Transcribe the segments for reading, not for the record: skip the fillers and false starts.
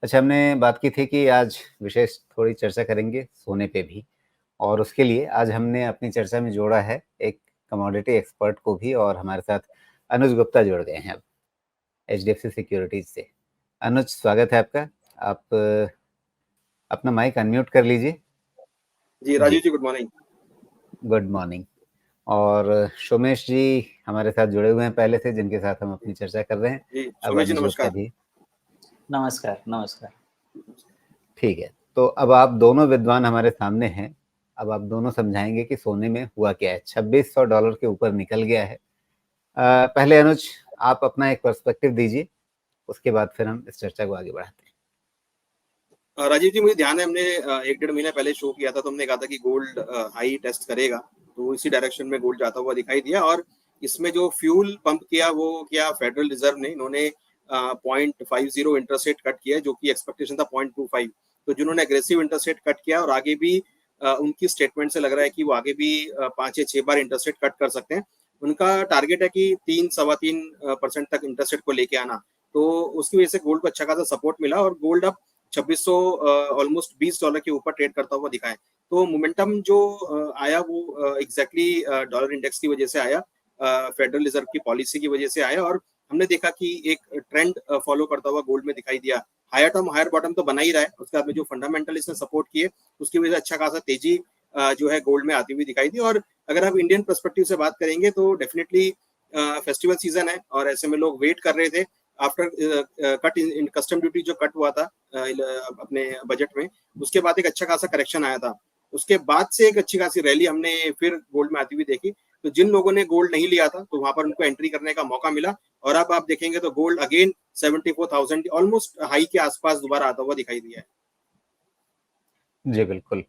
अच्छा, हमने बात की थी कि आज विशेष थोड़ी चर्चा करेंगे सोने पे भी, और उसके लिए आज हमने अपनी चर्चा में जोड़ा है एक कमोडिटी एक्सपर्ट को भी, और हमारे साथ अनुज गुप्ता जुड़ गए हैं अब एचडीएफसी सिक्योरिटीज से। अनुज, स्वागत है आपका। आप अपना माइक अनम्यूट कर लीजिए। जी राजीव जी, गुड मॉर्निंग। Good morning. और सोमेश जी हमारे साथ जुड़े हुए हैं पहले से, जिनके साथ हम अपनी चर्चा कर रहे हैं। जी अब सोमेश जी, अनुज गुप्ता नमस्कार। भी। नमस्कार नमस्कार। ठीक है, तो अब आप दोनों विद्वान हमारे सामने हैं। अब आप दोनों समझाएंगे कि सोने में हुआ क्या है। $2600 के ऊपर निकल गया है। पहले अनुज, आप अपना एक पर्सपेक्टिव दीजिए, उसके बाद फिर हम इस चर्चा को आगे बढ़ाते हैं। राजीव जी, मुझे ध्यान है हमने 1-1.5 महीने पहले शो किया था, तो हमने कहा था कि गोल्ड हाई टेस्ट करेगा, तो इसी डायरेक्शन में गोल्ड जाता हुआ दिखाई दिया। और इसमें जो फ्यूल पंप किया वो किया फेडरल रिजर्व ने। इन्होंने 0.50 इंटरेस्ट रेट कट किया, जो कि एक्सपेक्टेशन था 0.25। तो जिन्होंने एग्रेसिव इंटरेस्ट रेट कट किया, और आगे भी उनकी स्टेटमेंट से लग रहा है कि वो आगे भी 5 या 6 बार इंटरेस्ट रेट कट कर सकते हैं। उनका टारगेट है कि 3-3.25% तक इंटरेस्ट रेट को लेके आना। तो उसकी वजह से गोल्ड को अच्छा खासा सपोर्ट मिला, और गोल्ड अब 2600 ऑलमोस्ट $20 के ऊपर ट्रेड करता हुआ दिखा है। तो मोमेंटम जो आया वो एग्जैक्टली डॉलर इंडेक्स की वजह से आया, फेडरल रिजर्व की पॉलिसी की वजह से आया। और हमने देखा कि एक ट्रेंड फॉलो करता हुआ गोल्ड में दिखाई दिया। हायर टर्म हायर बॉटम तो बना ही रहा है, उसके बाद में जो फंडामेंटल इसने सपोर्ट किए उसकी वजह से अच्छा खासा तेजी जो है गोल्ड में आती हुई दिखाई दी। और अगर आप इंडियन पर्सपेक्टिव से बात करेंगे तो डेफिनेटली फेस्टिवल सीजन है, और ऐसे में लोग वेट कर रहे थे after cut in custom duty जो कट हुआ था अपने बजट में, उसके बाद एक अच्छा खासा करेक्शन आया था। उसके बाद से एक अच्छी खासी रैली हमने फिर गोल्ड में आती हुई देखी। तो जिन लोगों ने गोल्ड नहीं लिया था तो वहां पर उनको एंट्री करने का मौका मिला, और अब आप देखेंगे तो गोल्ड अगेन 74,000 ऑलमोस्ट हाई के आसपास दोबारा आता हुआ दिखाई दिया है। जी बिल्कुल,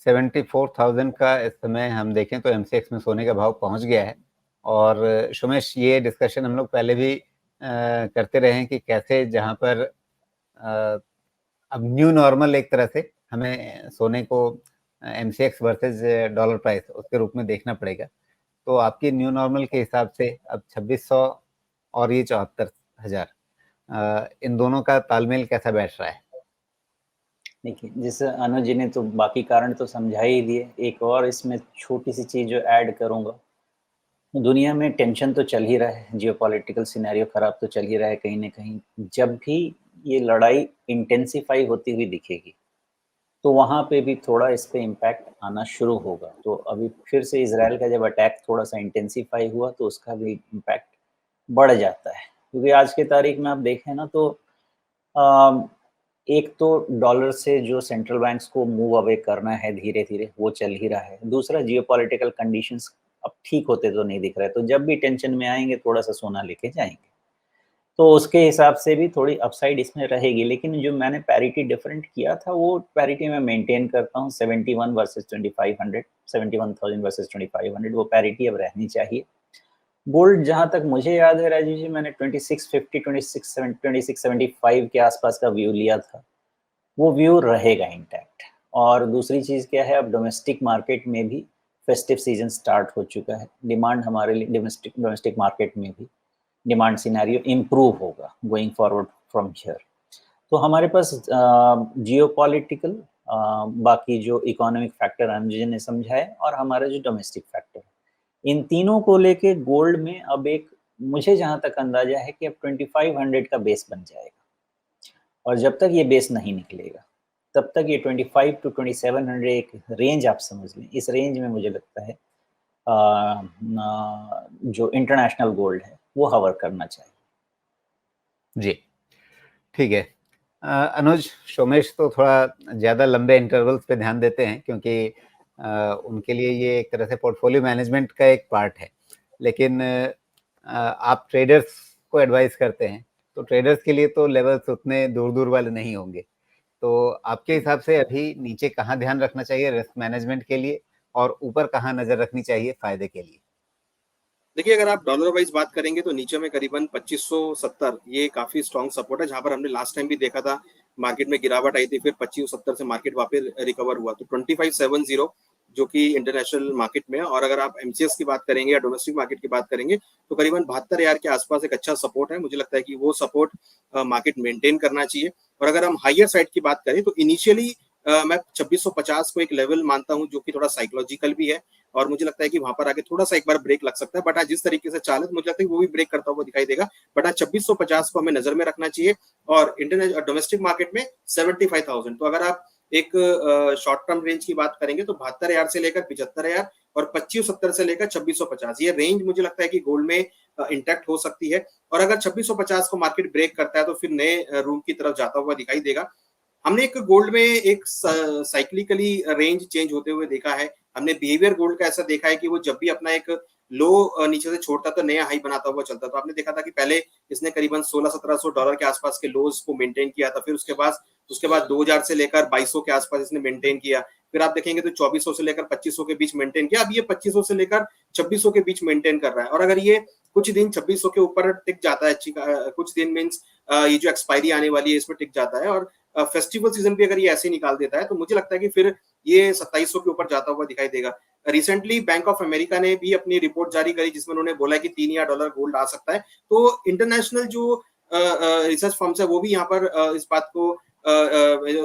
74,000 का इस समय हम देखें तो एमसीएक्स में सोने का भाव पहुंच गया है। और सुमेश, ये डिस्कशन हम लोग पहले भी करते रहे हैं कि कैसे जहां पर अब न्यू नॉर्मल एक तरह से हमें सोने को एमसीएक्स वर्सेस डॉलर प्राइस उसके रूप में देखना पड़ेगा। तो आपकी न्यू नॉर्मल के हिसाब से अब 2600 और ये 74,000, इन दोनों का तालमेल कैसा बैठ रहा है? देखिए, जैसे अनुज जी ने तो बाकी कारण तो समझा ही दिए। एक और इसमें छोटी सी चीज़ जो ऐड करूँगा, दुनिया में टेंशन तो चल ही रहा है, जियोपॉलिटिकल सिनेरियो खराब तो चल ही रहा है कहीं न कहीं। जब भी ये लड़ाई इंटेंसिफाई होती हुई दिखेगी, तो वहाँ पे भी थोड़ा इस पे इम्पैक्ट आना शुरू होगा। तो अभी फिर से इज़राइल का जब अटैक थोड़ा-सा इंटेंसिफाई हुआ, तो उसका भी इम्पैक्ट बढ़ जाता है। क्योंकि आज की तारीख में आप देखें ना तो अ, एक तो डॉलर से जो सेंट्रल बैंक्स को मूव अवे करना है धीरे-धीरे, वो चल ही रहा है। दूसरा, जियोपॉलिटिकल कंडीशंस अब ठीक होते तो नहीं दिख रहे, तो जब भी टेंशन में आएँगे थोड़ा-सा सोना लेके जाएँगे। तो उसके हिसाब से भी थोड़ी अपसाइड इसमें रहेगी, लेकिन जो मैंने पैरिटी डिफरेंट किया था, वो पैरिटी मैं मेंटेन करता हूँ 71 वर्सेस 2500, 71,000 वर्सेस 2500, वो पैरिटी अब रहनी चाहिए। गोल्ड जहाँ तक मुझे याद है राजीव जी, मैंने 2650, 2675 के आसपास का व्यू लिया था। वो व्यू रहेगा इंटैक्ट। और दूसरी चीज़ क्या है, अब डोमेस्टिक मार्केट में भी फेस्टिव सीजन स्टार्ट हो चुका है। डिमांड हमारे लिए डोमेस्टिक डोमेस्टिक मार्केट में भी डिमांड सिनेरियो इम्प्रूव होगा गोइंग फॉरवर्ड फ्रॉम हियर। तो हमारे पास जियोपॉलिटिकल, बाकी जो इकोनॉमिक फैक्टर अनुजय ने समझाए, और हमारा जो डोमेस्टिक फैक्टर, इन तीनों को लेके गोल्ड में अब एक, मुझे जहाँ तक अंदाजा है कि अब 2500 का बेस बन जाएगा। और जब तक ये बेस नहीं निकलेगा, तब तक ये 25 टू 2700 एक रेंज आप समझ लें। इस रेंज में मुझे लगता है जो इंटरनेशनल गोल्ड है वो हवर करना चाहिए। जी ठीक है। अनुज, सोमेश तो थोड़ा ज़्यादा लंबे इंटरवल्स पे ध्यान देते हैं, क्योंकि उनके लिए ये एक तरह से पोर्टफोलियो मैनेजमेंट का एक पार्ट है। लेकिन आप ट्रेडर्स को एडवाइस करते हैं, तो ट्रेडर्स के लिए तो लेवल्स उतने दूर दूर वाले नहीं होंगे। तो आपके हिसाब से अभी नीचे कहाँ ध्यान रखना चाहिए रिस्क मैनेजमेंट के लिए, और ऊपर कहाँ नज़र रखनी चाहिए फायदे के लिए? देखिए, अगर आप डॉलर वाइज बात करेंगे तो नीचे में करीबन 2570 ये काफी स्ट्रॉन्ग सपोर्ट है, जहां पर हमने लास्ट टाइम भी देखा था मार्केट में गिरावट आई थी, फिर 2570 से मार्केट वापस रिकवर हुआ। तो 2570 जो कि इंटरनेशनल मार्केट में है। और अगर आप एमसीएक्स की बात करेंगे या डोमेस्टिक मार्केट की बात करेंगे तो करीबन 72,000 के आसपास एक अच्छा सपोर्ट है। मुझे लगता है कि वो सपोर्ट मार्केट मेंटेन करना चाहिए। और अगर हम हायर साइड की बात करें तो इनिशियली मैं 2650 को एक लेवल मानता हूं जो कि थोड़ा साइकोलॉजिकल भी है, और मुझे लगता है कि वहां पर आगे थोड़ा सा एक बार ब्रेक लग सकता है। बट हाँ, जिस तरीके से चाल है मुझे लगता है कि वो भी ब्रेक करता हुआ दिखाई देगा। बट हाँ, 2650 को हमें नजर में रखना चाहिए। और इंटरनेशनल डोमेस्टिक मार्केट में 75,000। तो अगर आप एक शॉर्ट टर्म रेंज की बात करेंगे तो 72,000 से लेकर 75,000 और 2570 से लेकर 2650, ये रेंज मुझे लगता है कि गोल्ड में इंटैक्ट हो सकती है। और अगर 2650 को मार्केट ब्रेक करता है तो फिर नए रूम की तरफ जाता हुआ दिखाई देगा। हमने एक गोल्ड में एक साइक्लिकली रेंज चेंज होते हुए देखा है। हमने बिहेवियर गोल्ड का ऐसा देखा है कि वो जब भी अपना एक लो नीचे से छोड़ता तो नया हाई बनाता हुआ चलता। तो आपने देखा था कि पहले इसने करीबन $1600-1700 के आसपास के लोज को मेंटेन किया था। फिर उसके बाद 2000 से लेकर 2200 के आसपास इसने मेंटेन किया। फिर आप देखेंगे तो 2400 से लेकर 2500 के बीच मेंटेन किया। अब ये 2500 से लेकर 2600 के बीच मेंटेन कर रहा है। और अगर ये कुछ दिन 2600 के ऊपर टिक जाता है, कुछ दिन मीन्स ये जो एक्सपायरी आने वाली है इसमें टिक जाता है, और फेस्टिवल सीजन भी अगर ये ऐसे निकाल देता है तो मुझे लगता है कि फिर ये 2700 के ऊपर जाता हुआ दिखाई देगा। रिसेंटली बैंक ऑफ अमेरिका ने भी अपनी रिपोर्ट जारी करी जिसमें उन्होंने बोला कि $3,000 गोल्ड आ सकता है। तो इंटरनेशनल जो रिसर्च फर्म्स है वो भी यहाँ पर इस बात को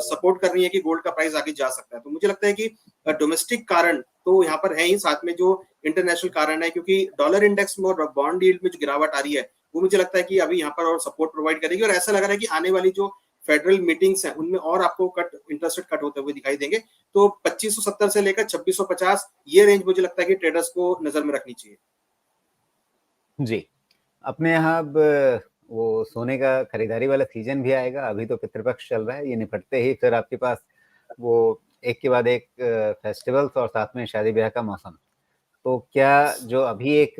सपोर्ट कर रही है कि गोल्ड का प्राइस आगे जा सकता है। तो मुझे लगता है कि डोमेस्टिक कारण तो यहाँ पर है ही, साथ में जो इंटरनेशनल कारण है, क्योंकि डॉलर इंडेक्स में और बॉन्ड यील्ड में जो गिरावट आ रही है वो मुझे लगता है कि अभी यहाँ पर और सपोर्ट प्रोवाइड करेगी। और ऐसा लग रहा है कि आने वाली जो फेडरल मीटिंग्स हैं उनमें और आपको इंटरेस्ट रेट कट होते हुए दिखाई देंगे। तो 2570 से लेकर 2650 ये रेंज मुझे लगता है कि ट्रेडर्स को नजर में रखनी चाहिए। जी, अपने यहाँ अब वो सोने का खरीदारी वाला सीजन भी आएगा। अभी तो पितृपक्ष चल रहा है, ये निपटते ही फिर आपके पास वो एक के बाद एक फेस्टिवल्स और साथ में शादी ब्याह का मौसम। तो क्या जो अभी एक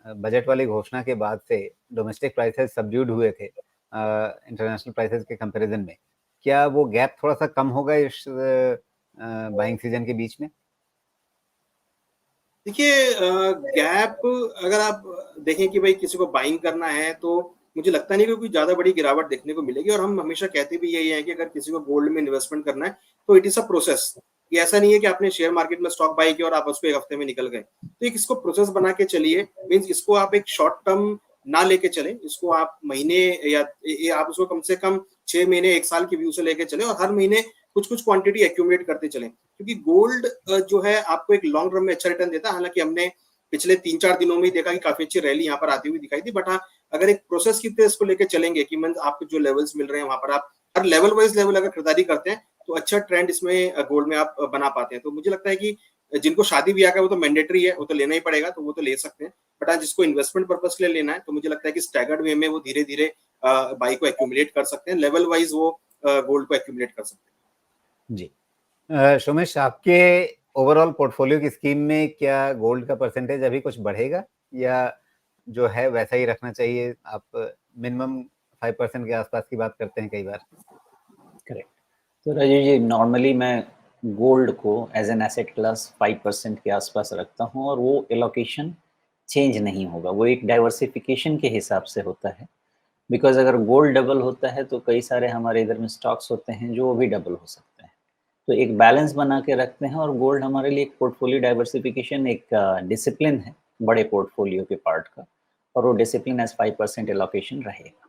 बजट वाली घोषणा के बाद से डोमेस्टिक प्राइसेस सबड्यूड हुए थे इंटरनेशनल प्राइसेस के कंपैरिजन में, क्या वो गैप थोड़ा सा कम होगा इस बाइंग सीजन के बीच में? देखिए, गैप अगर आप देखें कि भाई किसी को बाइंग करना है तो मुझे लगता नहीं कि कोई ज्यादा बड़ी गिरावट देखने को मिलेगी। और हम हमेशा कहते भी यही है कि अगर किसी को गोल्ड में इन्वेस्टमेंट करना है तो इट इज अ प्रोसेस। ये ऐसा नहीं है कि आपने शेयर मार्केट में स्टॉक बाई किया और आप उसको एक हफ्ते में निकल गए। तो एक इसको प्रोसेस बना के चलिए। मीन्स इसको आप एक शॉर्ट टर्म ना लेके चले, इसको आप महीने या आप उसको कम से कम 6 महीने 1 साल की व्यू से लेके चले और हर महीने कुछ क्वांटिटी एक्यूमुलेट करते चले। क्योंकि गोल्ड जो है आपको एक लॉन्ग रन में अच्छा रिटर्न देता है। हालांकि हमने पिछले 3-4 दिनों में ही देखा कि काफी अच्छी रैली यहाँ पर आती हुई दिखाई थी। बट हाँ, अगर एक प्रोसेस की तरह इसको लेके चलेंगे कि मीन्स आपको जो लेवल्स मिल रहे हैं वहां पर आप हर लेवल वाइज लेवल अगर खरीदारी करते हैं तो अच्छा ट्रेंड इसमें गोल्ड में आप बना पाते हैं। तो मुझे लगता है कि जिनको शादी ब्याह का वो तो मैंडेटरी है, वो तो लेना ही पड़ेगा, तो वो तो ले सकते हैं। बट हाँ, जिसको इन्वेस्टमेंट पर्पज के लिए लेना है तो मुझे लगता है कि स्टैगर्ड वे में वो धीरे धीरे बाई को एक्यूमुलेट कर सकते हैं, लेवल वाइज वो गोल्ड को एक्यूमुलेट कर सकते हैं। जी, सोमेश, आपके ओवरऑल पोर्टफोलियो की स्कीम में क्या गोल्ड का परसेंटेज अभी कुछ बढ़ेगा या जो है वैसा ही रखना चाहिए? आप मिनिमम 5% के आसपास की बात करते हैं कई बार। करेक्ट। तो राजीव जी, नॉर्मली मैं गोल्ड को एज एन एसेट क्लास 5% के आसपास रखता हूँ और वो एलोकेशन चेंज नहीं होगा। वो एक डाइवर्सिफिकेशन के हिसाब से होता है। बिकॉज अगर गोल्ड डबल होता है तो कई सारे हमारे इधर में स्टॉक्स होते हैं जो भी डबल हो सकते हैं। तो एक बैलेंस बना के रखते हैं और गोल्ड हमारे लिए एक पोर्टफोलियो डाइवर्सिफिकेशन, एक डिसिप्लिन है बड़े पोर्टफोलियो के पार्ट का, और वो डिसिप्लिन एज 5% एलोकेशन रहेगा।